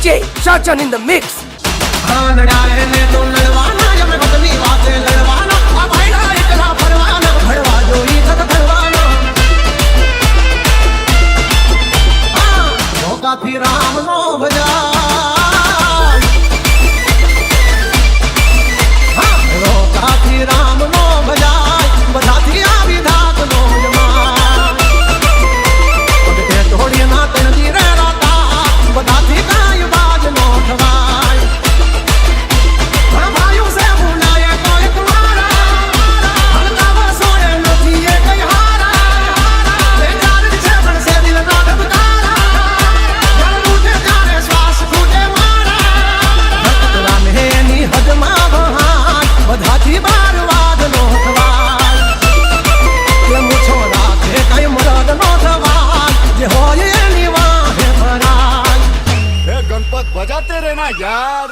DJ Shachan in the mix. बजाते रहना यार।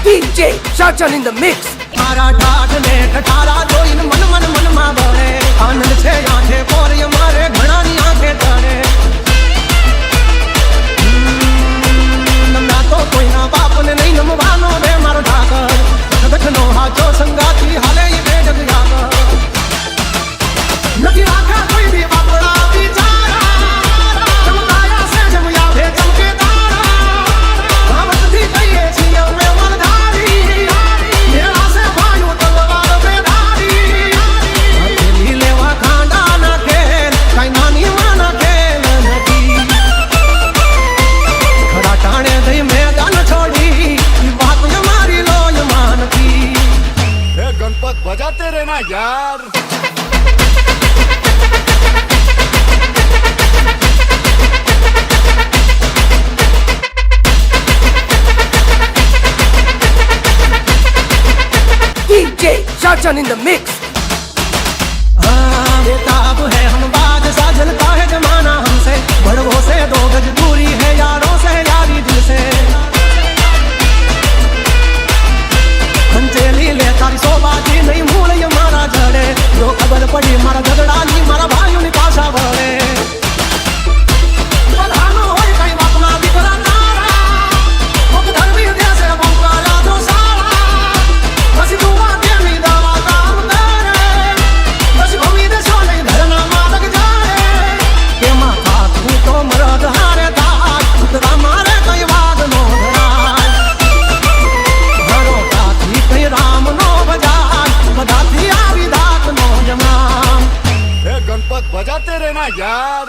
DJ Shachan in the mix. मारा ठाठ ने ठठारा जोइन मन मन मन मा बळे आनंद छे आंखे पोर मारे घणा नी आंखे तड़े नमना तो कोई ना बाप ने नहीं नमवानो दे मारो ठाकर देखनो हाचो संगाती हाले ये बेजग जागा नदी आखा कोई भी बापड़ा बिचारा चमकाया से जमया भे चमके तारा भावत थी कहिए छिया में वरधारी मेरा से भायो तलवार पे धारी अकेली लेवा खांडा ना खेल काई नानी माना खेल नदी खड़ा टाणे दई मैदान छोड़ी बात हमारी लोय मानती। गणपत बजाते रहना यार। DJ Shachan in the mix. हाँ बेताब है हम बाज सा जलता है जमाना हमसे बड़ों से दो गज दूरी है यारों से यारी दिल से हंचेली ले तारी सोबाजी नहीं मूल ये मारा झड़े जो खबर पड़ी मारा झगड़ा नहीं मारा भाइयों ने पासा भरे बधानो होई कई बापना दिखरा नारा मुख धर्मी जैसे बंगाला जो सारा बस दुआ देनी दवा काम करे बस भूमि दे सोने धरना मालक जाए के माथा तू तो मरद हारे दाग उतरा मारे कई वाद नो धराय हरो काथी कई राम नो बजाय बधाती आवी दात नो जमान। गणपत बजाते रहना यार।